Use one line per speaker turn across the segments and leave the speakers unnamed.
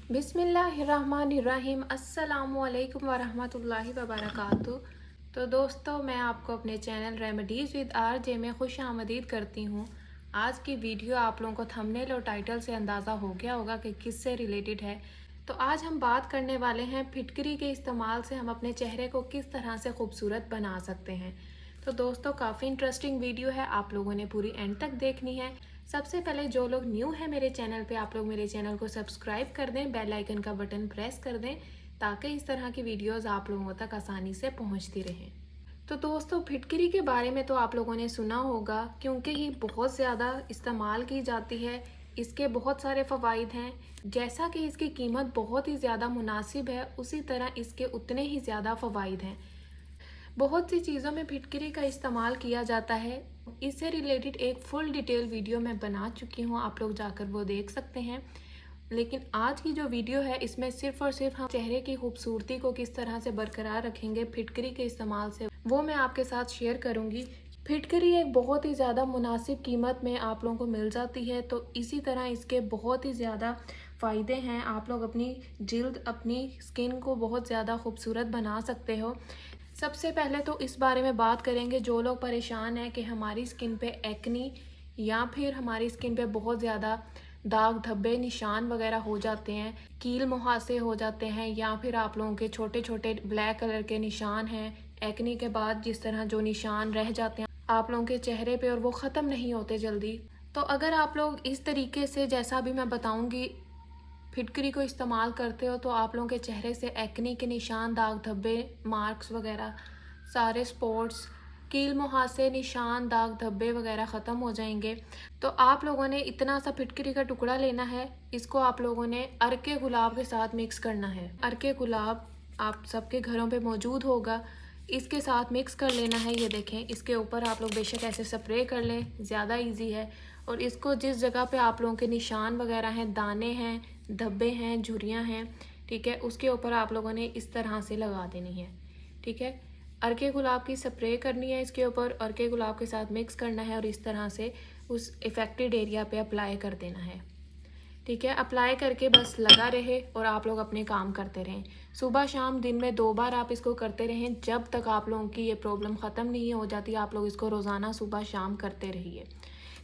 बिस्मिल्लाहिर्रहमानिर्रहीम अस्सलामुअलैकुम वरहमतुल्लाहि वबरकातुहू। तो दोस्तों, मैं आपको अपने चैनल रेमेडीज़ विद आरजे में खुश आमदीद करती हूँ। आज की वीडियो आप लोगों को थंबनेल और टाइटल से अंदाज़ा हो गया होगा कि किससे रिलेटेड है। तो आज हम बात करने वाले हैं फिटकरी के इस्तेमाल से हम अपने चेहरे को किस तरह से खूबसूरत बना सकते हैं। तो दोस्तों, काफ़ी इंटरेस्टिंग वीडियो है, आप लोगों ने पूरी एंड तक देखनी है। सबसे पहले जो लोग न्यू है मेरे चैनल पे, आप लोग मेरे चैनल को सब्सक्राइब कर दें, बेल आइकन का बटन प्रेस कर दें ताकि इस तरह की वीडियोस आप लोगों तक आसानी से पहुंचती रहें। तो दोस्तों, फिटकरी के बारे में तो आप लोगों ने सुना होगा क्योंकि ये बहुत ज़्यादा इस्तेमाल की जाती है। इसके बहुत सारे फ़वाइद हैं। जैसा कि इसकी कीमत बहुत ही ज़्यादा मुनासिब है, उसी तरह इसके उतने ही ज़्यादा फ़वाइद हैं। बहुत सी चीज़ों में फिटकरी का इस्तेमाल किया जाता है। इससे रिलेटेड एक फुल डिटेल वीडियो मैं बना चुकी हूँ, आप लोग जाकर वो देख सकते हैं। लेकिन आज की जो वीडियो है इसमें सिर्फ़ और सिर्फ हम चेहरे की खूबसूरती को किस तरह से बरकरार रखेंगे फिटकरी के इस्तेमाल से, वो मैं आपके साथ शेयर करूँगी। फिटकरी एक बहुत ही ज़्यादा मुनासिब कीमत में आप लोगों को मिल जाती है, तो इसी तरह इसके बहुत ही ज़्यादा फ़ायदे हैं। आप लोग अपनी जिल्द, अपनी स्किन को बहुत ज़्यादा खूबसूरत बना सकते हो। सबसे पहले तो इस बारे में बात करेंगे जो लोग परेशान हैं कि हमारी स्किन पे एक्नी या फिर हमारी स्किन पे बहुत ज़्यादा दाग धब्बे निशान वगैरह हो जाते हैं, कील मुहासे हो जाते हैं, या फिर आप लोगों के छोटे छोटे ब्लैक कलर के निशान हैं एक्नी के बाद, जिस तरह जो निशान रह जाते हैं आप लोगों के चेहरे पे और वो ख़त्म नहीं होते जल्दी। तो अगर आप लोग इस तरीके से, जैसा भी मैं बताऊंगी, फिटकरी को इस्तेमाल करते हो तो आप लोगों के चेहरे से एक्नी के निशान, दाग धब्बे, मार्क्स वगैरह, सारे स्पॉट्स, कील मुहासे, निशान, दाग धब्बे वगैरह ख़त्म हो जाएंगे। तो आप लोगों ने इतना सा फिटकरी का टुकड़ा लेना है, इसको आप लोगों ने अर्के गुलाब के साथ मिक्स करना है। अर्के गुलाब आप सबके घरों पे मौजूद होगा, इसके साथ मिक्स कर लेना है। ये देखें, इसके ऊपर आप लोग बेशक ऐसे स्प्रे कर लें, ज़्यादा इजी है। और इसको जिस जगह पे आप लोगों के निशान वगैरह हैं, दाने हैं, धब्बे हैं, झुर्रियाँ हैं, ठीक है, उसके ऊपर आप लोगों ने इस तरह से लगा देनी है। ठीक है, अर्के गुलाब की स्प्रे करनी है इसके ऊपर, अर्के गुलाब के साथ मिक्स करना है और इस तरह से उस इफ़ेक्टेड एरिया पे अप्लाई कर देना है। ठीक है, अप्लाई करके बस लगा रहे और आप लोग अपने काम करते रहें। सुबह शाम दिन में 2 बार आप इसको करते रहें, जब तक आप लोगों की ये प्रॉब्लम ख़त्म नहीं हो जाती। आप लोग इसको रोज़ाना सुबह शाम करते रहिए।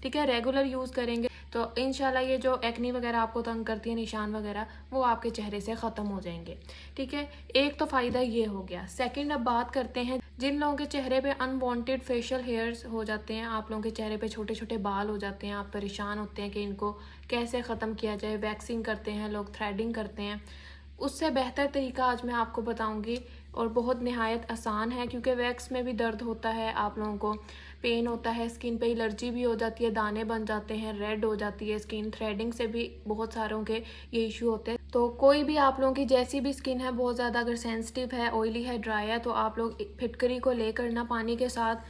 ठीक है, रेगुलर यूज़ करेंगे तो इंशाल्लाह ये जो एक्नी वगैरह आपको तंग करती है, निशान वगैरह, वो आपके चेहरे से ख़त्म हो जाएंगे। ठीक है, एक तो फ़ायदा ये हो गया। सेकंड, अब बात करते हैं जिन लोगों के चेहरे पे अनवांटेड फेशियल हेयर्स हो जाते हैं, आप लोगों के चेहरे पे छोटे छोटे बाल हो जाते हैं, आप परेशान होते हैं कि इनको कैसे ख़त्म किया जाए। वैक्सिंग करते हैं लोग, थ्रेडिंग करते हैं। उससे बेहतर तरीका आज मैं आपको बताऊंगी और बहुत नहायत आसान है, क्योंकि वैक्स में भी दर्द होता है, आप लोगों को पेन होता है, स्किन पे एलर्जी भी हो जाती है, दाने बन जाते हैं, रेड हो जाती है स्किन, थ्रेडिंग से भी बहुत सारों के ये इशू होते हैं। तो कोई भी आप लोगों की जैसी भी स्किन है, बहुत ज़्यादा अगर सेंसिटिव है, ऑयली है, ड्राई है, तो आप लोग फिटकरी को लेकर ना पानी के साथ,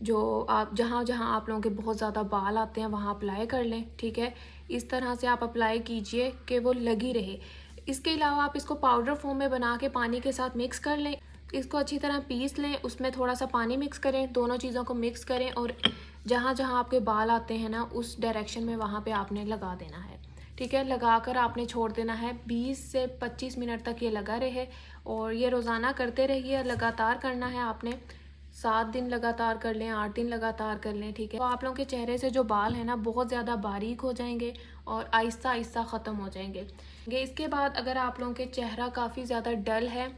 जो आप जहाँ जहाँ आप लोगों के बहुत ज़्यादा बाल आते हैं वहाँ अप्लाई कर लें। ठीक है, इस तरह से आप अप्लाई कीजिए कि वो लगी रहे। इसके अलावा आप इसको पाउडर फॉर्म में बना के पानी के साथ मिक्स कर लें, इसको अच्छी तरह पीस लें, उसमें थोड़ा सा पानी मिक्स करें, दोनों चीज़ों को मिक्स करें और जहाँ जहाँ आपके बाल आते हैं ना, उस डायरेक्शन में वहाँ पे आपने लगा देना है। ठीक है, लगाकर आपने छोड़ देना है। 20 से 25 मिनट तक ये लगा रहे और ये रोज़ाना करते रहिए, लगातार करना है आपने। 7 दिन लगातार कर लें, 8 दिन लगातार कर लें। ठीक है, तो आप लोगों के चेहरे से जो बाल हैं ना, बहुत ज़्यादा बारीक हो जाएंगे और आहिस्ता आहिस्ता ख़त्म हो जाएंगे। इसके बाद अगर आप लोगों के चेहरा काफ़ी ज़्यादा डल है,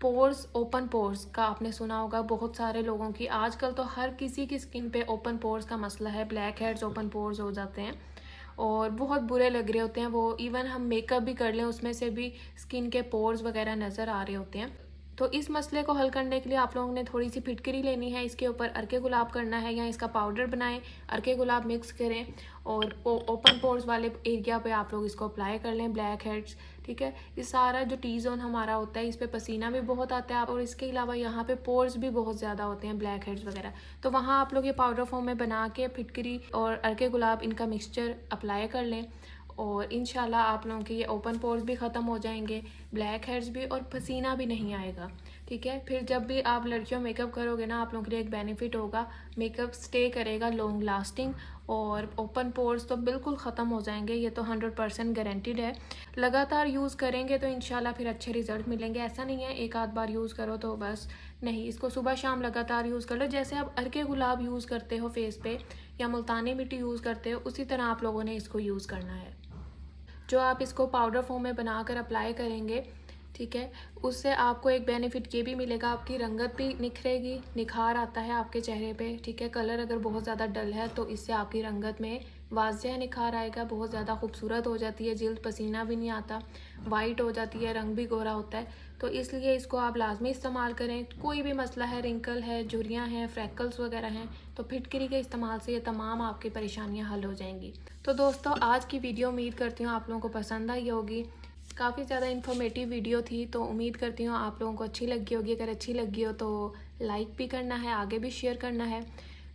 पोर्स, ओपन पोर्स का आपने सुना होगा बहुत सारे लोगों की, आजकल तो हर किसी की स्किन पे ओपन पोर्स का मसला है, ब्लैक हेड्स, ओपन पोर्स हो जाते हैं और बहुत बुरे लग रहे होते हैं वो। इवन हम मेकअप भी कर लें, उसमें से भी स्किन के पोर्स वगैरह नज़र आ रहे होते हैं। तो इस मसले को हल करने के लिए आप लोगों ने थोड़ी सी फिटकरी लेनी है, इसके ऊपर अर्के गुलाब करना है या इसका पाउडर बनाएं, अर्के गुलाब मिक्स करें और ओपन पोर्स वाले एरिया पे आप लोग इसको अप्लाई कर लें, ब्लैक हेड्स। ठीक है, ये सारा जो टी जोन हमारा होता है, इस पे पसीना भी बहुत आता है और इसके अलावा यहाँ पे पोर्स भी बहुत ज़्यादा होते हैं, ब्लैक हेड्स वगैरह। तो वहाँ आप लोग ये पाउडर फॉर्म में बना के फिटकरी और अर्के गुलाब, इनका मिक्सचर अप्लाई कर लें और इंशाल्लाह आप लोगों के ये ओपन पोर्स भी ख़त्म हो जाएंगे, ब्लैक हेड्स भी, और पसीना भी नहीं आएगा। ठीक है, फिर जब भी आप लड़कियों मेकअप करोगे ना, आप लोगों के लिए एक बेनिफिट होगा, मेकअप स्टे करेगा लॉन्ग लास्टिंग और ओपन पोर्स तो बिल्कुल ख़त्म हो जाएंगे, ये तो 100% गारंटीड है। लगातार यूज़ करेंगे तो इंशाल्लाह फिर अच्छे रिज़ल्ट मिलेंगे। ऐसा नहीं है एक आध बार यूज़ करो तो बस, नहीं, इसको सुबह शाम लगातार यूज़ कर लो। जैसे आप अर्के गुलाब यूज़ करते हो फेस पे या मुल्तानी मिट्टी यूज़ करते हो, उसी तरह आप लोगों ने इसको यूज़ करना है। जो आप इसको पाउडर फॉर्म में बनाकर अप्लाई करेंगे, ठीक है, उससे आपको एक बेनिफिट ये भी मिलेगा, आपकी रंगत भी निखरेगी, निखार आता है आपके चेहरे पे, ठीक है। कलर अगर बहुत ज़्यादा डल है तो इससे आपकी रंगत में वाज़ेह निखार आएगा, बहुत ज़्यादा खूबसूरत हो जाती है जिल्द, पसीना भी नहीं आता, वाइट हो जाती है, रंग भी गोरा होता है। तो इसलिए इसको आप लाजमी इस्तेमाल करें। कोई भी मसला है, रिंकल है, झुर्रियाँ हैं, फ्रैकल्स वगैरह हैं, तो फिटकरी के इस्तेमाल से ये तमाम आपकी परेशानियाँ हल हो जाएंगी। तो दोस्तों, आज की वीडियो उम्मीद करती हूँ आप लोगों को पसंद आई होगी। काफ़ी ज़्यादा इन्फॉर्मेटिव वीडियो थी, तो उम्मीद करती हूँ आप लोगों को अच्छी लगी होगी। अगर अच्छी लगी हो तो लाइक भी करना है, आगे भी शेयर करना है।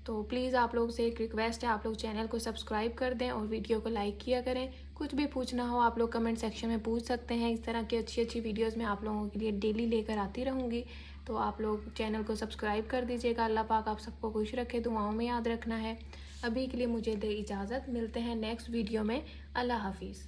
तो प्लीज़ आप लोगों से एक रिक्वेस्ट है, आप लोग चैनल को सब्सक्राइब कर दें और वीडियो को लाइक किया करें। कुछ भी पूछना हो आप लोग कमेंट सेक्शन में पूछ सकते हैं। इस तरह की अच्छी अच्छी वीडियोज़ मैं आप लोगों के लिए डेली लेकर आती रहूँगी। तो आप लोग चैनल को सब्सक्राइब कर दीजिएगा। अल्लाह पाक आप सबको खुश रखे, दुआओं में याद रखना है। अभी के लिए मुझे दे इजाज़त, मिलते हैं नेक्स्ट वीडियो में। अल्लाह हाफिज़।